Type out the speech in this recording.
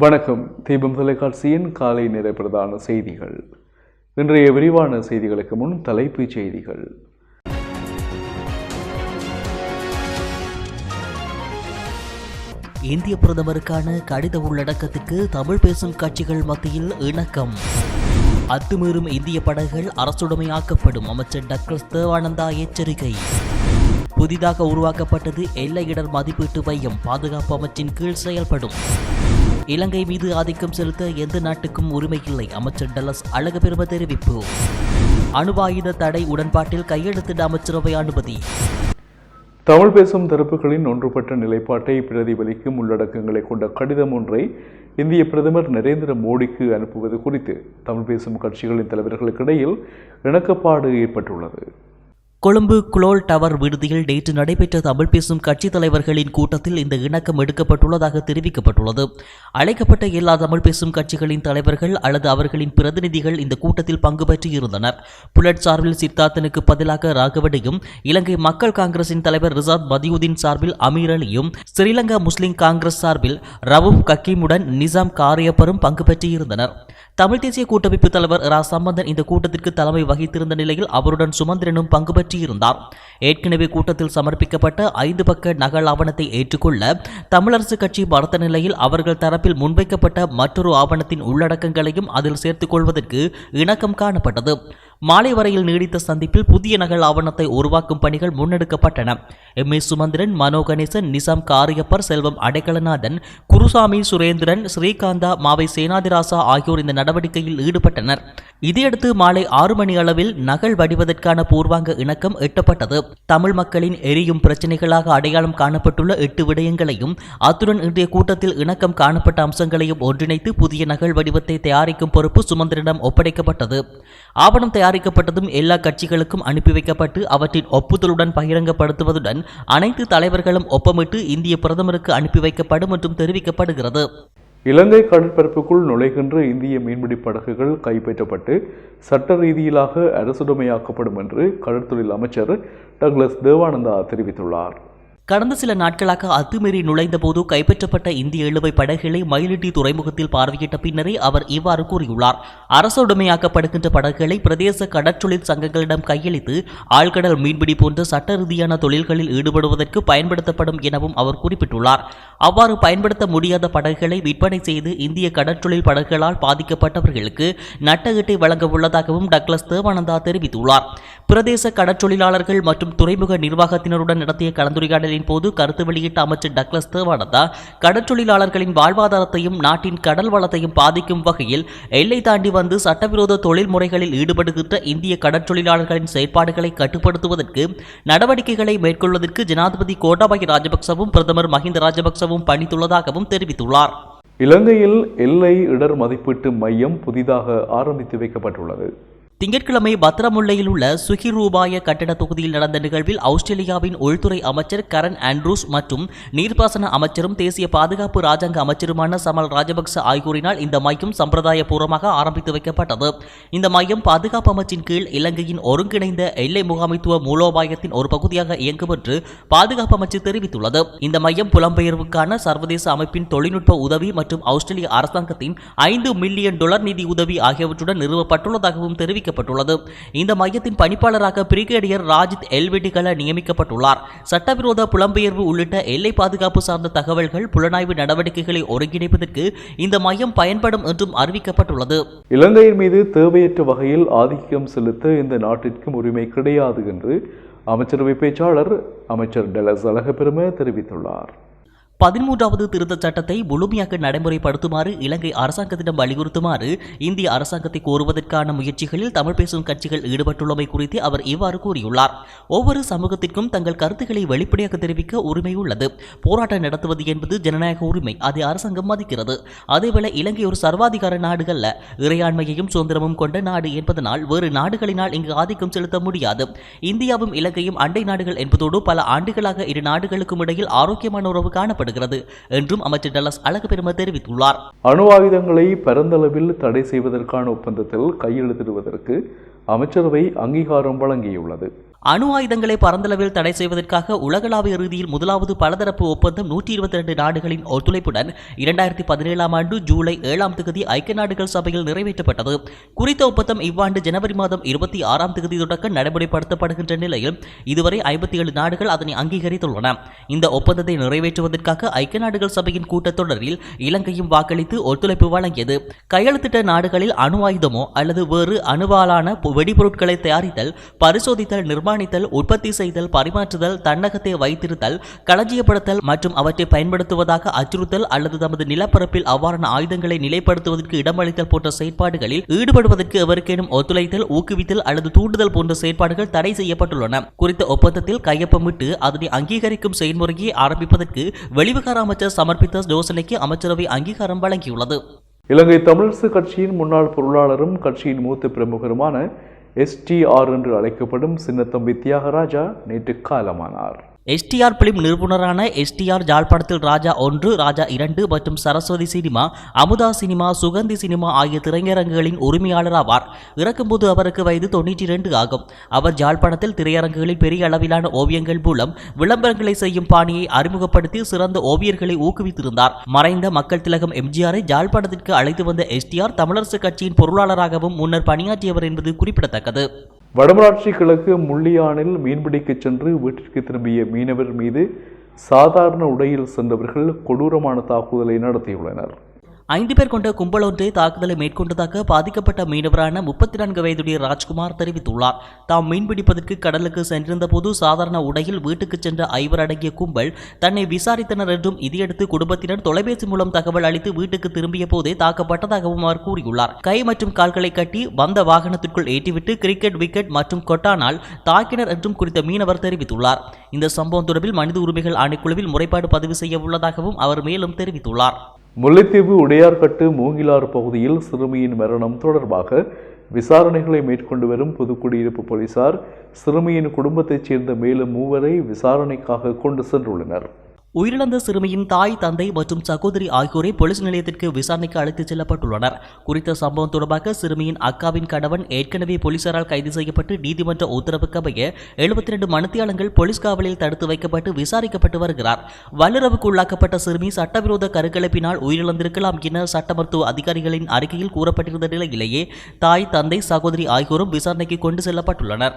வணக்கம். தீபம் தொலைக்காட்சியின் காலை நேர பிரதான செய்திகள். இன்றைய விரிவான செய்திகளுக்கு முன் தலைப்புச் செய்திகள். இந்திய பிரதமருக்கான கடித உள்ளடக்கத்துக்கு தமிழ் பேசும் கட்சிகள் மத்தியில் இணக்கம். அத்துமீறும் இந்திய படகுகள் அரசுடைமையாக்கப்படும், அமைச்சர் டக்ளஸ் தேவானந்தா எச்சரிக்கை. புதிதாக உருவாக்கப்பட்டது எல்லை இடர் மதிப்பீட்டு மையம், பாதுகாப்பு அமைச்சின் கீழ் செயல்படும். இலங்கை மீது ஆதிக்கம் செலுத்த எந்த நாட்டுக்கும் உரிமை இல்லை, அமைச்சர் டலஸ் அழகபெரும தெரிவிப்பு. அணுவாயுத தடை உடன்பாட்டில் கையெழுத்திட அமைச்சரவை அனுமதி. தமிழ் பேசும் தரப்புகளின் ஒன்றுபட்ட நிலைப்பாட்டை பிரதிபலிக்கும் உள்ளடக்கங்களை கொண்ட கடிதம் ஒன்றை இந்திய பிரதமர் நரேந்திர மோடிக்கு அனுப்புவது குறித்து தமிழ் பேசும் கட்சிகளின் தலைவர்களுக்கிடையில் இணக்கப்பாடு ஏற்பட்டுள்ளது. கொழும்பு குளோல் டவர் விடுதியில் நேற்று நடைபெற்ற தமிழ் பேசும் கட்சித் தலைவர்களின் கூட்டத்தில் இந்த இணக்கம் எடுக்கப்பட்டுள்ளதாக தெரிவிக்கப்பட்டுள்ளது. அழைக்கப்பட்ட எல்லா தமிழ் பேசும் கட்சிகளின் தலைவர்கள் அல்லது அவர்களின் பிரதிநிதிகள் இந்த கூட்டத்தில் பங்கு பெற்றிருந்தனர். புலட் சார்பில் சித்தார்த்தனுக்கு பதிலாக ராகவனையும், இலங்கை மக்கள் காங்கிரசின் தலைவர் ரிசாத் பதியுதீன் சார்பில் அமீர் அலியும், ஸ்ரீலங்கா முஸ்லிம் காங்கிரஸ் சார்பில் ரவூப் கக்கீமுடன் நிசாம் காரியப்பரும் பங்கு பெற்றிருந்தனர். தமிழ் தேசிய கூட்டமைப்பு தலைவர் ரா சம்பந்தன் இந்த கூட்டத்திற்கு தலைமை வகித்திருந்த நிலையில் அவருடன் சுமந்திரனும் பங்கு பெற்றிருந்தார். ஏற்கனவே கூட்டத்தில் சமர்ப்பிக்கப்பட்ட 5 பக்க நகல் ஆவணத்தை ஏற்றுக்கொள்ள தமிழரசு கட்சி மறுத்த நிலையில் அவர்கள் தரப்பில் முன்வைக்கப்பட்ட மற்றொரு ஆவணத்தின் உள்ளடக்கங்களையும் அதில் சேர்த்துக் கொள்வதற்கு இணக்கம் காணப்பட்டது. மாலை வரையில் நீடித்த சந்திப்பில் புதிய நகல் ஆவணத்தை உருவாக்கும் பணிகள் முன்னெடுக்கப்பட்டன. எம். ஏ. சுமந்திரன், மனோ கணேசன், நிசாம் காரியப்பர், செல்வம் அடைக்கலநாதன், குருசாமி சுரேந்திரன், ஸ்ரீகாந்தா, மாவை சேனாதிராசா ஆகியோர் இந்த நடவடிக்கையில் ஈடுபட்டனர். இதையடுத்து மாலை 6 மணி அளவில் நகல் வடிவதற்கான பூர்வாங்க இணக்கம் எட்டப்பட்டது. தமிழ் மக்களின் எரியும் பிரச்சினைகளாக அடையாளம் காணப்பட்டுள்ள 8 விடயங்களையும் அத்துடன் இன்றைய கூட்டத்தில் இணக்கம் காணப்பட்ட அம்சங்களையும் ஒன்றிணைத்து புதிய நகல் வடிவத்தை தயாரிக்கும் பொறுப்பு சுமந்திரனிடம் ஒப்படைக்கப்பட்டது. ஆவணம் தயாரிக்கப்பட்டதும் எல்லா கட்சிகளுக்கும் அனுப்பி வைக்கப்பட்டு அவற்றின் ஒப்புதலுடன் பகிரங்கப்படுத்துவதுடன் அனைத்து தலைவர்களும் ஒப்பமிட்டு இந்திய பிரதமருக்கு அனுப்பி வைக்கப்படும் என்றும் தெரிவிக்கப்படுகிறது. இலங்கை கடற்பரப்புக்குள் நுழைகின்ற இந்திய மீன்பிடி படகுகள் கைப்பற்றப்பட்டு சட்ட ரீதியிலாக அரசுடைமையாக்கப்படும் என்று கடற்தொழில் அமைச்சர் டக்ளஸ் தேவானந்தா தெரிவித்துள்ளார். கடந்த சில நாட்களாக அத்துமீறி நுழைந்த போது கைப்பற்றப்பட்ட இந்திய இழுவை படகுகளை மயிலிட்டி துறைமுகத்தில் பார்வையிட்ட பின்னரே அவர் இவ்வாறு கூறியுள்ளார். அரசுடைமையாக்கப்படுகின்ற படகுகளை பிரதேச கடற்றொழில் சங்கங்களிடம் கையளித்து ஆழ்கடல் மீன்பிடி போன்ற சட்ட ரீதியான தொழில்களில் ஈடுபடுவதற்கு பயன்படுத்தப்படும் எனவும் அவர் குறிப்பிட்டுள்ளார். அவ்வாறு பயன்படுத்த முடியாத படகுகளை விற்பனை செய்து இந்திய கடற்றொழில் படகுகளால் பாதிக்கப்பட்டவர்களுக்கு நட்டஈட்டை வழங்க உள்ளதாகவும் டக்ளஸ் தேவானந்தா தெரிவித்துள்ளார். பிரதேச கடற்றொழிலாளர்கள் மற்றும் துறைமுக நிர்வாகத்தினருடன் நடத்திய கலந்துரையாடலில் போது கருத்து வெளியிட்ட அமைச்சர் டக்ளஸ் தேவானந்தா கடற்றொழிலாளர்களின் வாழ்வாதாரத்தையும் நாட்டின் கடல் வளத்தையும் பாதிக்கும் வகையில் எல்லை தாண்டி வந்து சட்டவிரோத தொழில் முறைகளில் ஈடுபடுகின்ற இந்திய கடற்றொழிலாளர்களின் செயற்பாடுகளை கட்டுப்படுத்துவதற்கு நடவடிக்கைகளை மேற்கொள்வதற்கு ஜனாதிபதி கோட்டாபய ராஜபக்சவும் பிரதமர் மஹிந்த ராஜபக்சவும் பணித்துள்ளதாகவும் தெரிவித்துள்ளார். இலங்கையில் எல்லை இடர் மதிப்பீட்டு மையம் புதிதாக ஆரம்பித்து வைக்கப்பட்டுள்ளது. திங்கட்கிழமை பத்திரமுல்லையில் உள்ள சுகிரூபாய கட்டட தொகுதியில் நடந்த நிகழ்வில் ஆஸ்திரேலியாவின் உள்துறை அமைச்சர் கரன் ஆண்ட்ரூஸ் மற்றும் நீர்ப்பாசன அமைச்சரும் தேசிய பாதுகாப்பு ராஜாங்க அமைச்சருமான சமல் ராஜபக்ச ஆகியோரினால் இந்த மையம் சம்பிரதாய பூர்வமாக ஆரம்பித்து வைக்கப்பட்டது. இந்த மையம் பாதுகாப்பு அமைச்சின் கீழ் இலங்கையின் ஒருங்கிணைந்த எல்லை முகாமைத்துவ மூலோபாயத்தின் ஒரு பகுதியாக இயங்கும் என்று பாதுகாப்பு அமைச்சு தெரிவித்துள்ளது. இந்த மையம் புலம்பெயர்வுக்கான சர்வதேச அமைப்பின் தொழில்நுட்ப உதவி மற்றும் ஆஸ்திரேலிய அரசாங்கத்தின் $5 மில்லியன் நிதி உதவி ஆகியவற்றுடன் நிறுவப்பட்டுள்ளதாகவும் தெரிவிக்கப்பட்டுள்ளது. இந்த மையத்தின் பணிப்பாளராக பிரிகேடியர் ராஜித் எல்விடிகல நியமிக்கப்பட்டுள்ளார். சட்டவிரோத புலம்பெயர்வு உள்ளிட்ட எல்லை பாதுகாப்பு சார்ந்த தகவல்கள் புலனாய்வு நடவடிக்கைகளை ஒருங்கிணைப்பதற்கு இந்த மையம் பயன்படும் என்றும் அறிவிக்கப்பட்டுள்ளது. இலங்கையின் மீது தேவையற்ற வகையில் ஆதிக்கம் செலுத்த இந்த நாட்டிற்கும் உரிமை கிடையாது என்று அமைச்சரவை பேச்சாளர் அமைச்சர் டலஸ் அழகபெரும தெரிவித்துள்ளார். 13வது திருத்தச் சட்டத்தை முழுமையாக நடைமுறைப்படுத்துமாறு இலங்கை அரசாங்கத்திடம் வலியுறுத்துமாறு இந்திய அரசாங்கத்தை கோருவதற்கான முயற்சிகளில் தமிழ் பேசும் கட்சிகள் ஈடுபட்டுள்ளமை குறித்து அவர் இவ்வாறு கூறியுள்ளார். ஒவ்வொரு சமூகத்திற்கும் தங்கள் கருத்துக்களை வெளிப்படையாக தெரிவிக்க உரிமை உள்ளது. போராட்டம் நடத்துவது என்பது ஜனநாயக உரிமை, அதை அரசாங்கம் மதிக்கிறது. அதேவேளை இலங்கை ஒரு சர்வாதிகார நாடுகள்ல, இறையாண்மையையும் சுதந்திரமும் கொண்ட நாடு என்பதனால் வேறு நாடுகளினால் இங்கு ஆதிக்கம் செலுத்த முடியாது. இந்தியாவும் இலங்கையும் அண்டை நாடுகள் என்பதோடு பல ஆண்டுகளாக இரு நாடுகளுக்கும் இடையில் ஆரோக்கியமான உறவு காணப்படுகிறது என்றும் அமைச்சர் டலஸ் அழகபெரும தெரிவித்துள்ளார். அணு ஆயுதங்களை பரந்தளவில் தடை செய்வதற்கான ஒப்பந்தத்தில் கையெழுத்திடுவதற்கு அமைச்சரவை அங்கீகாரம் வழங்கியுள்ளது. அணு ஆயுதங்களை பரந்தளவில் தடை செய்வதற்காக உலகளாவிய ரீதியில் முதலாவது பலதரப்பு ஒப்பந்தம் 122 நாடுகளின் ஒத்துழைப்புடன் 2017 ஆண்டு ஜூலை 7ஆம் தேதி ஐக்கிய நாடுகள் சபையில் நிறைவேற்றப்பட்டது. குறித்த ஒப்பந்தம் இவ்வாண்டு ஜனவரி மாதம் 26ஆம் தேதி தொடக்கம் நடைமுறைப்படுத்தப்படுகின்ற நிலையில் இதுவரை 57 நாடுகள் அதனை அங்கீகரித்துள்ளன. இந்த ஒப்பந்தத்தை நிறைவேற்றுவதற்காக ஐக்கிய நாடுகள் சபையின் கூட்டத்தொடரில் இலங்கையும் வாக்களித்து ஒத்துழைப்பு வழங்கியது. கையெழுத்திட்ட நாடுகளில் அணு ஆயுதமோ அல்லது வேறு அணுவாலான வெடிபொருட்களை தயாரித்தல், பரிசோதித்தல், நிர்மாணித்தல், உற்பத்தி செய்தல், பரிமாற்றுதல், தன்னகத்தை வைத்திருத்தல், களஞ்சியப்படுத்தல் மற்றும் அவற்றை பயன்படுத்துவதாக அச்சுறுத்தல் அல்லது தமது நிலப்பரப்பில் அவ்வாறான ஆயுதங்களை நிலைப்படுத்துவதற்கு இடமளித்தல் போன்ற செயற்பாடுகளில் ஈடுபடுவதற்கு எவருக்கேனும் ஒத்துழைத்தல், ஊக்குவித்தல் அல்லது தூண்டுதல் போன்ற செயற்பாடுகள் தடை செய்யப்பட்டுள்ளன. குறித்த ஒப்பந்தத்தில் கையொப்பமிட்டு அதனை அங்கீகரிக்கும் செயல்முறையை ஆரம்பிப்பதற்கு வெளிவிகார அமைச்சர் சமர்ப்பித்த யோசனைக்கு அமைச்சரவை அங்கீகாரம் வழங்கியுள்ளது. இலங்கை தமிழரசு கட்சியின் முன்னாள் பொருளாளரும் கட்சியின் மூத்த பிரமுகருமான STR என்று அழைக்கப்படும் சின்னத்தம்பி தியாகராஜா நேற்று காலமானார். STR பிலிம் நிறுவனரான STR ஜாழ்ப்பாணத்தில் ராஜா 1, ராஜா 2 மற்றும் Saraswathi cinema, Amutha cinema, Suganthi cinema ஆகிய திரையரங்குகளின் உரிமையாளர் ஆவார். இறக்கும்போது அவருக்கு வயது 92 ஆகும். அவர் ஜாழ்ப்பாணத்தில் திரையரங்குகளில் பெரிய அளவிலான ஓவியங்கள் மூலம் விளம்பரங்களை செய்யும் பாணியை அறிமுகப்படுத்தி சிறந்த ஓவியர்களை ஊக்குவித்திருந்தார். மறைந்த மக்கள் திலகம் MGRஐ ஜாழ்ப்பாணத்திற்கு அழைத்து வந்த STR தமிழரசு கட்சியின் பொருளாளராகவும் முன்னர் பணியாற்றியவர் என்பது குறிப்பிடத்தக்கது. வடமராட்சி கிழக்கு முள்ளியானில் மீன்பிடிக்கச் சென்று வீட்டிற்கு திரும்பிய மீனவர் மீது சாதாரண உடையில் சென்றவர்கள் கொடூரமான தாக்குதலை நடத்தியுள்ளனர். 5 பேர் கொண்ட கும்பல் ஒன்றே தாக்குதலை மேற்கொண்டதாக பாதிக்கப்பட்ட மீனவரான 34 வயதுடைய ராஜ்குமார் தெரிவித்துள்ளார். தாம் மீன்பிடிப்பதற்கு கடலுக்கு சென்றிருந்த போது சாதாரண உடையில் வீட்டுக்கு சென்ற 5 அடங்கிய கும்பல் தன்னை விசாரித்தனர் என்றும் இதையடுத்து குடும்பத்தினர் தொலைபேசி மூலம் தகவல் அளித்து வீட்டுக்கு திரும்பிய போதே தாக்கப்பட்டதாகவும் அவர் கூறியுள்ளார். கை மற்றும் கால்களை கட்டி வந்த வாகனத்திற்குள் ஏற்றிவிட்டு கிரிக்கெட் விக்கெட் மற்றும் கொட்டானால் தாக்கினர் என்றும் குறித்த மீனவர் தெரிவித்துள்ளார். இந்த சம்பவம் தொடர்பில் மனித உரிமைகள் ஆணைக்குழுவில் முறைப்பாடு பதிவு செய்ய உள்ளதாகவும் அவர் மேலும் தெரிவித்துள்ளார். முல்லைத்தீவு உடையார்கட்டு மூங்கிலாறு பகுதியில் சிறுமியின் மரணம் தொடர்பாக விசாரணைகளை மேற்கொண்டு வரும் புதுக்குடியிருப்பு போலீசார் சிறுமியின் குடும்பத்தைச் சேர்ந்த மேலும் 3 வரை விசாரணைக்காக கொண்டு சென்றுள்ளனர். உயிரிழந்த சிறுமியின் தாய், தந்தை மற்றும் சகோதரி ஆகியோரை போலீஸ் நிலையத்திற்கு விசாரணைக்கு அழைத்துச் செல்லப்பட்டுள்ளனர். குறித்த சம்பவம் தொடர்பாக சிறுமியின் அக்காவின் கணவன் ஏற்கனவே போலீசாரால் கைது செய்யப்பட்டு நீதிமன்ற உத்தரவுக்கு அமைய 72 மணித்தியாலங்கள் போலீஸ் காவலில் தடுத்து வைக்கப்பட்டு விசாரிக்கப்பட்டு வருகிறார். வல்லுறவுக்கு உள்ளாக்கப்பட்ட சிறுமி சட்டவிரோத கருக்கலைப்பினால் உயிரிழந்திருக்கலாம் என சட்ட மருத்துவ அதிகாரிகளின் அறிக்கையில் கூறப்பட்டிருந்த நிலையிலேயே தாய், தந்தை, சகோதரி ஆகியோரும் விசாரணைக்கு கொண்டு செல்லப்பட்டுள்ளனர்.